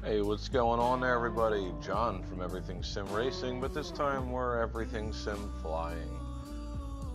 Hey, what's going on there, everybody? John from Everything Sim Racing, but this time we're Everything Sim Flying.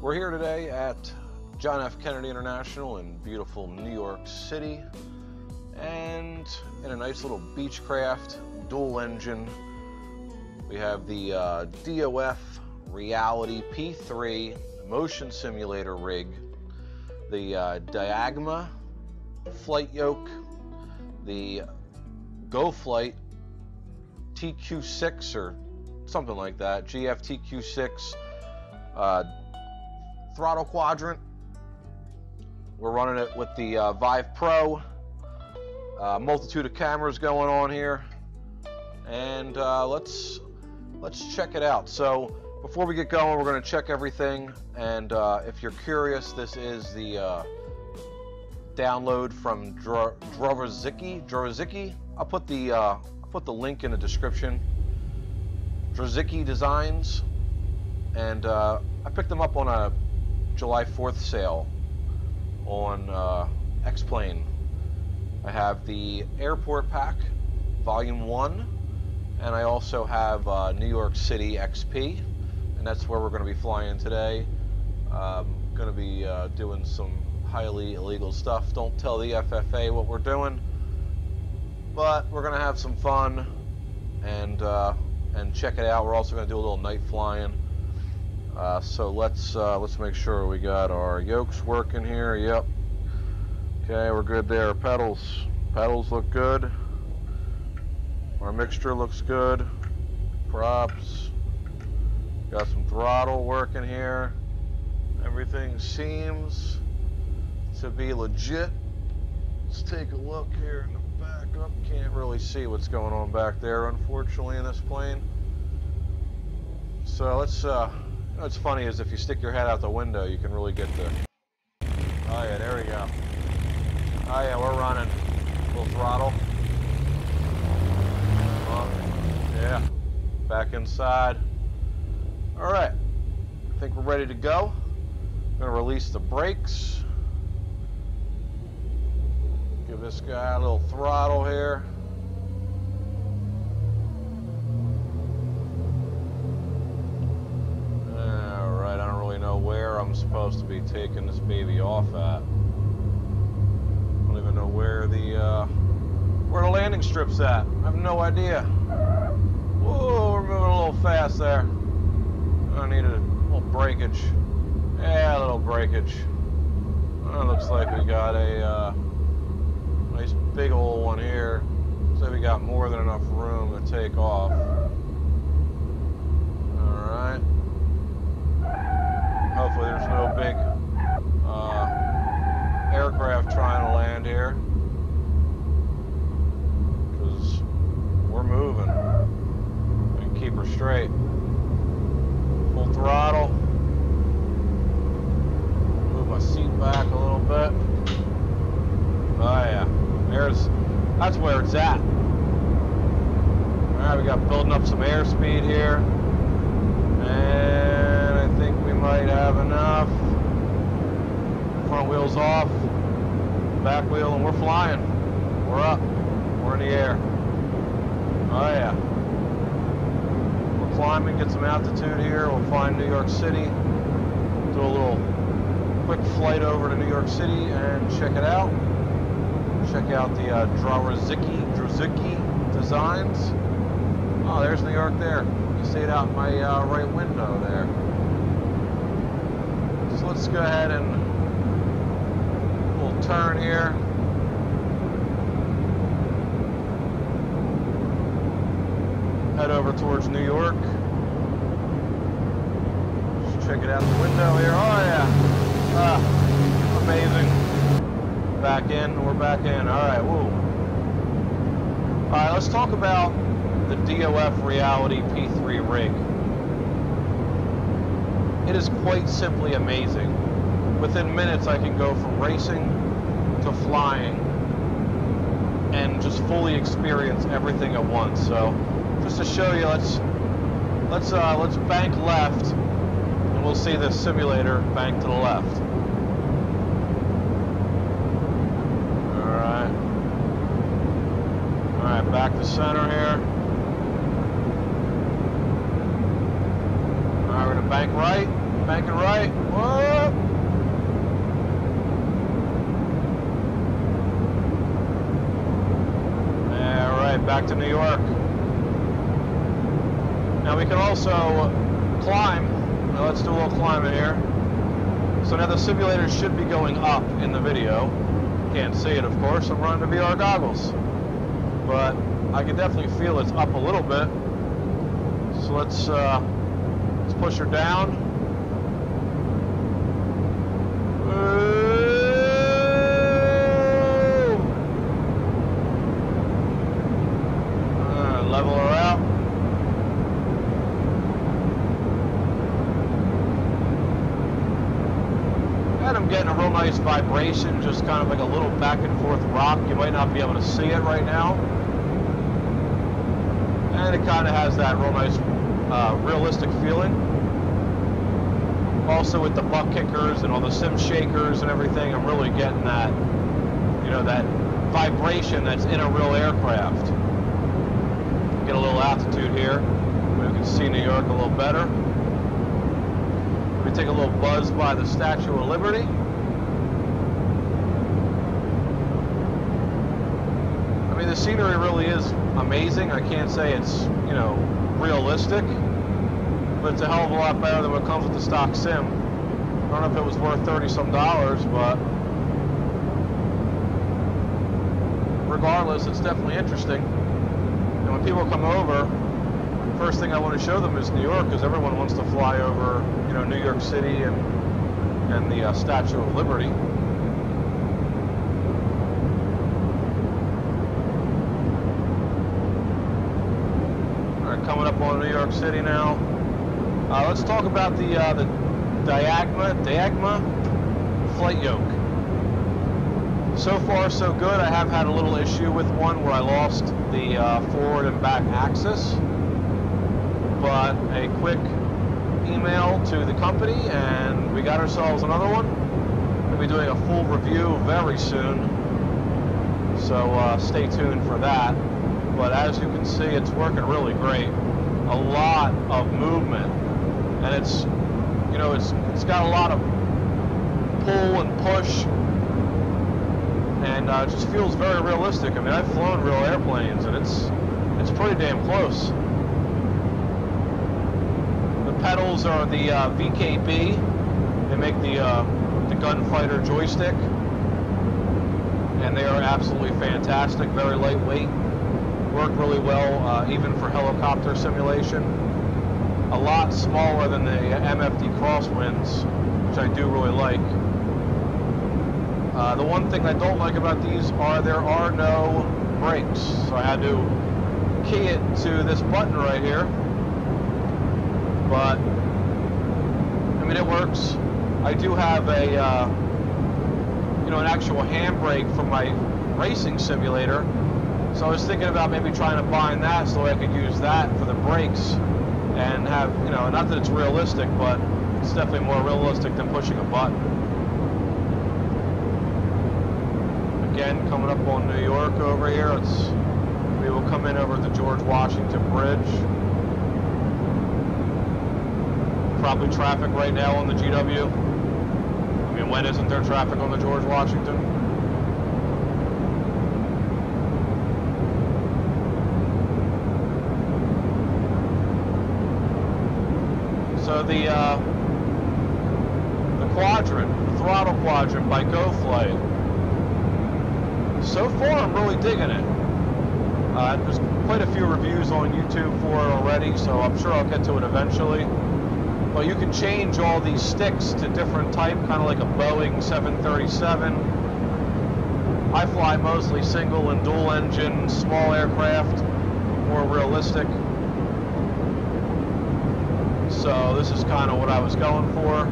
We're here today at John F. Kennedy International in beautiful New York City, and in a nice little Beechcraft dual engine. We have the DOF Reality P3 motion simulator rig, the Diagma flight yoke, the GoFlight TQ6 or something like that, GF TQ6 throttle quadrant. We're running it with the Vive Pro. Multitude of cameras going on here, and let's check it out. So before we get going, we're going to check everything, and if you're curious, this is the download from Drzewiecki. I'll put the link in the description. Drzewiecki Designs, and I picked them up on a July 4th sale on X-Plane. I have the Airport Pack Volume 1, and I also have New York City XP, and that's where we're going to be flying today. Going to be doing some highly illegal stuff. Don't tell the FFA what we're doing, but we're going to have some fun and check it out. We're also going to do a little night flying. So let's make sure we got our yokes working here. Yep. Okay, we're good there. Pedals look good. Our mixture looks good. Props. Got some throttle working here. Everything seems to be legit. Let's take a look here in the back up. Can't really see what's going on back there, unfortunately, in this plane. So let's, what's funny is if you stick your head out the window, you can really get the, oh yeah, there we go. Oh yeah, we're running. A little throttle. Yeah, back inside. All right, I think we're ready to go. I'm gonna release the brakes. Give this guy a little throttle here. All right, I don't really know where I'm supposed to be taking this baby off at. I don't even know where the landing strip's at. I have no idea. Whoa, we're moving a little fast there. I need a little breakage. Yeah, a little breakage. Well, looks like we got a nice big old one here. Looks like we got more than enough room to take off. Alright. Hopefully there's no big aircraft trying to land here, because we're moving. We can keep her straight. Full throttle. Move my seat back a little bit. Oh yeah, that's where it's at. Alright, we got building up some airspeed here, and I think we might have enough. Front wheel's off, back wheel, and we're flying. We're up, we're in the air. Oh yeah. We're climbing, get some altitude here. We'll find New York City, do a little quick flight over to New York City and check it out. Check out the Drzewiecki Designs. Oh, there's New York there. You see it out my right window there. So let's go ahead and we'll turn here. Head over towards New York. Just check it out the window here. Oh yeah. Amazing. Back in, we're back in. Alright, whoa. Alright, let's talk about the DOF Reality P3 rig. It is quite simply amazing. Within minutes I can go from racing to flying and just fully experience everything at once. So just to show you, let's bank left, and we'll see the simulator bank to the left. Alright, back to center here. Alright, we're gonna bank right. Banking right. Whoa! Alright, back to New York. Now we can also climb. Now let's do a little climbing here. So now the simulator should be going up in the video. Can't see it, of course. I'm running the VR goggles. But I can definitely feel it's up a little bit. So let's push her down. Level her out. And I'm getting a real nice vibration, just kind of like a little back and forth rock. You might not be able to see it right now. And it kind of has that real nice realistic feeling. Also with the Buttkickers and all the sim shakers and everything, I'm really getting that, you know, that vibration that's in a real aircraft. Get a little altitude here. We can see New York a little better. We take a little buzz by the Statue of Liberty. I mean, the scenery really is amazing. I can't say it's, you know, realistic, but it's a hell of a lot better than what comes with the stock sim. I don't know if it was worth $30-some, but regardless, it's definitely interesting. And when people come over, first thing I want to show them is New York, because everyone wants to fly over, you know, New York City and the Statue of Liberty. All right, coming up on New York City now. Let's talk about the Diagma flight yoke. So far, so good. I have had a little issue with one where I lost the forward and back axis. But a quick email to the company and we got ourselves another one. We'll be doing a full review very soon, so stay tuned for that. But as you can see, it's working really great. A lot of movement, and it's, you know, it's got a lot of pull and push, and it just feels very realistic. I mean, I've flown real airplanes and it's pretty damn close. Pedals are the VKB. They make the gunfighter joystick, and they are absolutely fantastic. Very lightweight, work really well, even for helicopter simulation. A lot smaller than the MFD crosswinds, which I do really like. The one thing I don't like about these are there are no brakes, so I had to key it to this button right here. But I mean, it works. I do have a you know, an actual handbrake from my racing simulator, so I was thinking about maybe trying to bind that so I could use that for the brakes and have, you know, not that it's realistic, but it's definitely more realistic than pushing a button. Again, coming up on New York over here, we will come in over the George Washington Bridge. Probably traffic right now on the GW. I mean, when isn't there traffic on the George Washington? So the Quadrant, the Throttle Quadrant by GoFlight. So far, I'm really digging it. There's quite a few reviews on YouTube for it already, so I'm sure I'll get to it eventually. But you can change all these sticks to different type, kind of like a Boeing 737. I fly mostly single and dual engine, small aircraft, more realistic. So this is kind of what I was going for.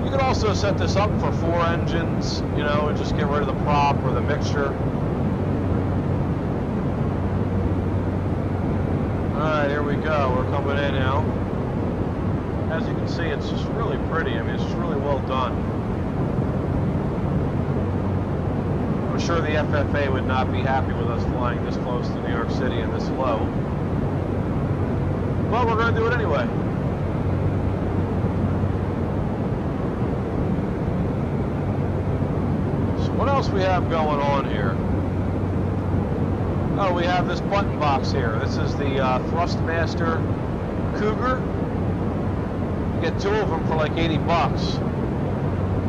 You can also set this up for 4 engines, you know, and just get rid of the prop or the mixture. Alright, here we go. We're coming in now. As you can see, it's just really pretty. I mean, it's just really well done. I'm sure the FFA would not be happy with us flying this close to New York City and this low. But we're going to do it anyway. So what else we have going on here? Oh, we have this button box here. This is the Thrustmaster Cougar. You get 2 of them for like 80 bucks.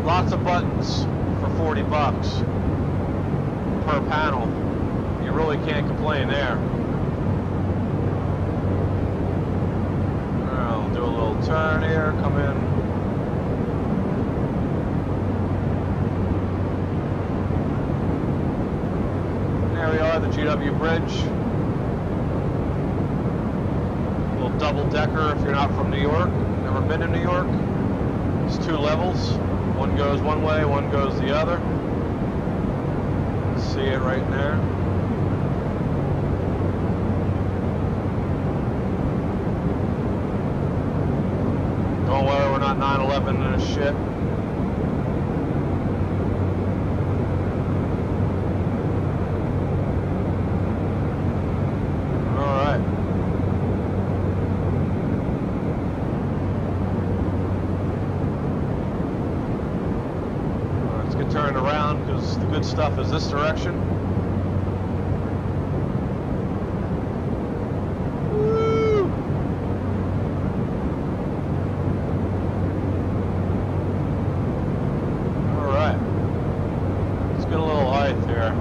Lots of buttons for 40 bucks per panel. You really can't complain there. I'll do a little turn here, come in. There we are, the GW Bridge. A little double decker if you're not from New York. Never been to New York. It's 2 levels. One goes one way, one goes the other. See it right there. Don't worry, we're not 9/11 in this shit. Turn around because the good stuff is this direction. Woo! All right, let's get a little height here.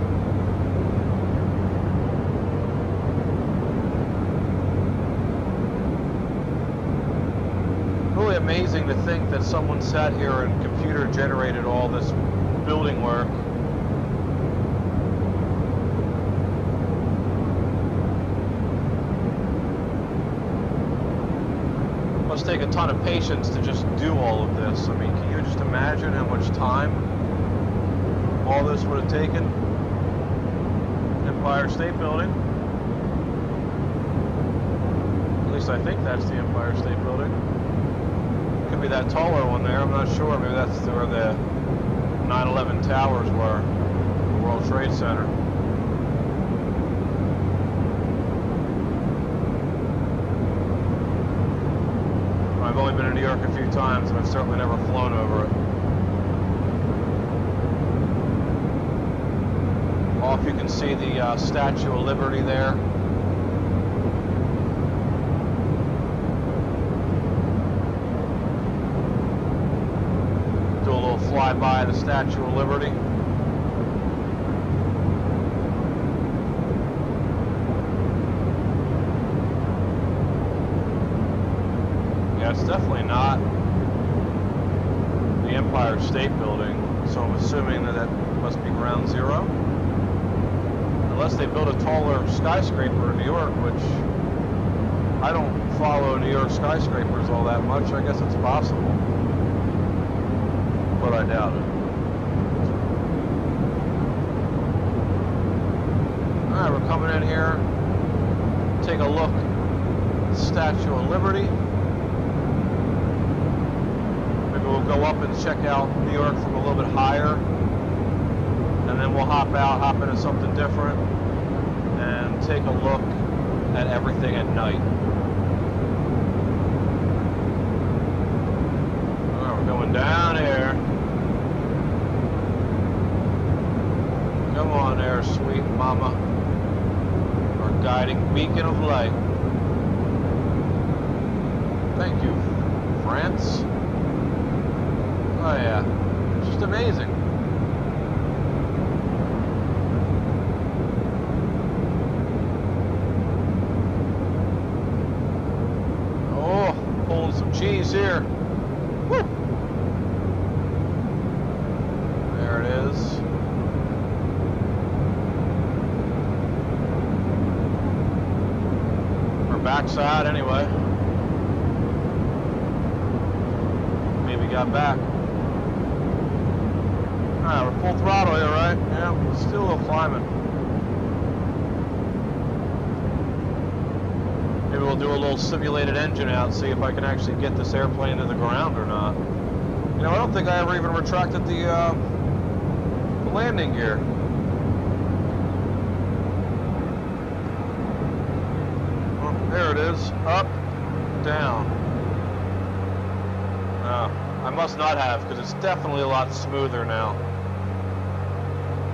Really amazing to think that someone sat here and computer generated all this building work. Must take a ton of patience to just do all of this. I mean, can you just imagine how much time all this would have taken? Empire State Building. At least I think that's the Empire State Building. Could be that taller one there, I'm not sure. Maybe that's where the 9/11 towers were, the World Trade Center. I've only been in New York a few times, and I've certainly never flown over it. Off you can see the Statue of Liberty there. Fly by the Statue of Liberty. Yeah, it's definitely not the Empire State Building, so I'm assuming that that must be ground zero. Unless they built a taller skyscraper in New York, which I don't follow New York skyscrapers all that much. I guess it's possible, but I doubt it. Alright, we're coming in here. Take a look at the Statue of Liberty. Maybe we'll go up and check out New York from a little bit higher. And then we'll hop out, hop into something different, and take a look at everything at night. Alright, we're going down here. Come on there, sweet mama. Our guiding beacon of light. Thank you, France. Oh yeah, it's just amazing. Oh, pulling some cheese here. Woo! There it is. Backside anyway. Maybe got back. Alright, we're full throttle here, right? Yeah, we're still a little climbing. Maybe we'll do a little simulated engine out, see if I can actually get this airplane to the ground or not. You know, I don't think I ever even retracted the landing gear. There it is. Up, down. I must not have, because it's definitely a lot smoother now.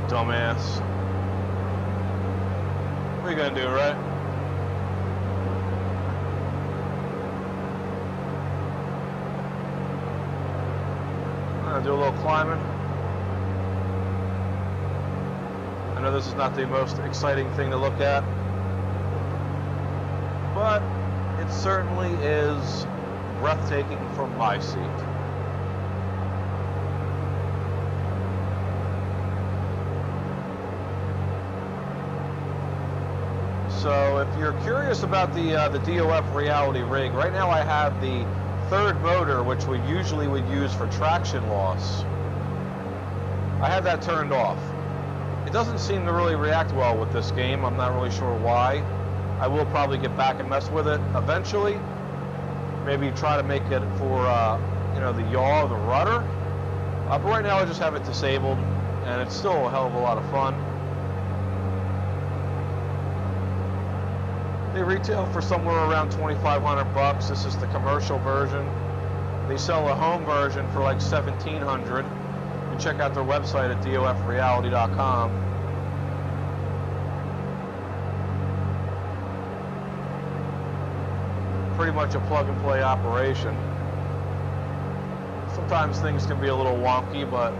Dumbass. What are you gonna do, right? I'm gonna do a little climbing. I know this is not the most exciting thing to look at, but it certainly is breathtaking from my seat. So if you're curious about the DOF reality rig, right now I have the third motor, which we usually would use for traction loss. I have that turned off. It doesn't seem to really react well with this game. I'm not really sure why. I will probably get back and mess with it eventually. Maybe try to make it for, you know, the yaw of the rudder. But right now I just have it disabled, and it's still a hell of a lot of fun. They retail for somewhere around $2,500. This is the commercial version. They sell a home version for like $1,700. You can check out their website at dofreality.com. Pretty much a plug-and-play operation. Sometimes things can be a little wonky, but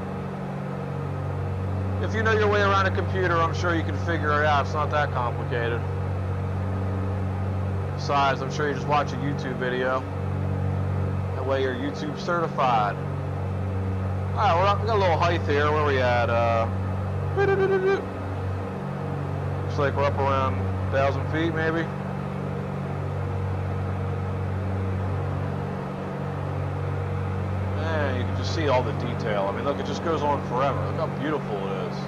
if you know your way around a computer, I'm sure you can figure it out. It's not that complicated. Besides, I'm sure you just watch a YouTube video. That way you're YouTube certified. Alright, we got a little height here. Where we at? Looks like we're up around 1,000 feet, maybe. Man, you can just see all the detail. I mean, look, it just goes on forever. Look how beautiful it is.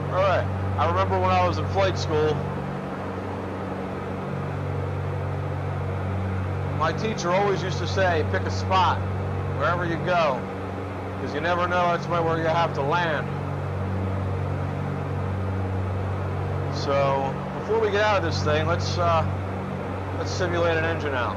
Alright, I remember when I was in flight school, my teacher always used to say, pick a spot, wherever you go, because you never know that's where you have to land. So, before we get out of this thing, let's simulate an engine out.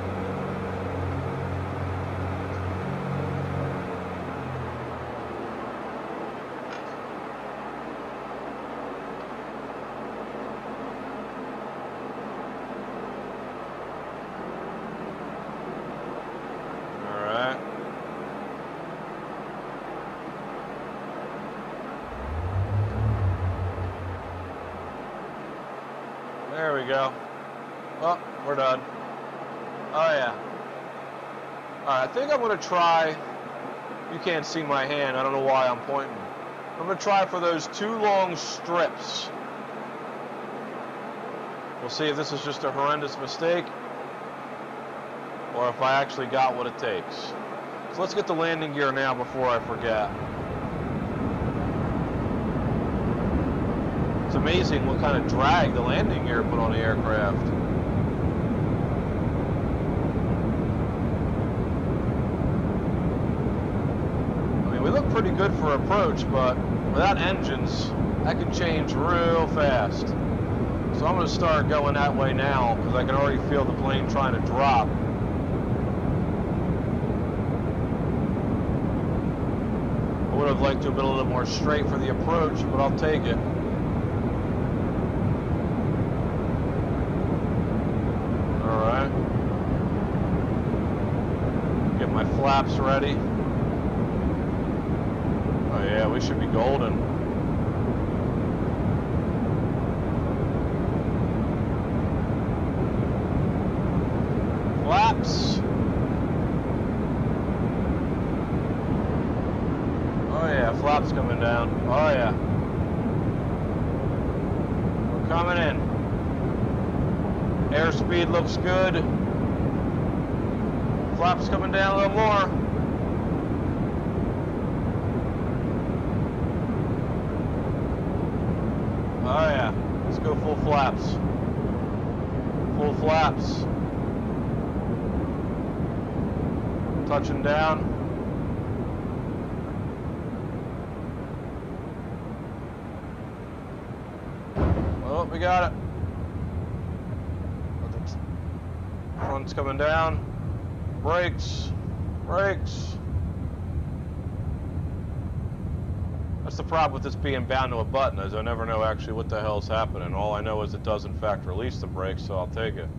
There we go. Oh, we're done. Oh yeah. Alright, I think I'm going to try, you can't see my hand, I don't know why I'm pointing. I'm going to try for those two long strips. We'll see if this is just a horrendous mistake, or if I actually got what it takes. So let's get the landing gear now before I forget. It's amazing what kind of drag the landing gear put on the aircraft. I mean, we look pretty good for approach, but without engines, that can change real fast. So I'm going to start going that way now, because I can already feel the plane trying to drop. I would have liked to have been a little more straight for the approach, but I'll take it. Get my flaps ready. Oh yeah, we should be golden. Flaps. Oh yeah, flaps coming down. Oh yeah. We're coming in. Airspeed looks good. Flaps coming down a little more. Oh yeah, let's go full flaps. Full flaps. Touching down. we got it. Front's coming down. Brakes. Brakes. That's the problem with this being bound to a button, is I never know actually what the hell's happening. All I know is it does in fact release the brakes, so I'll take it.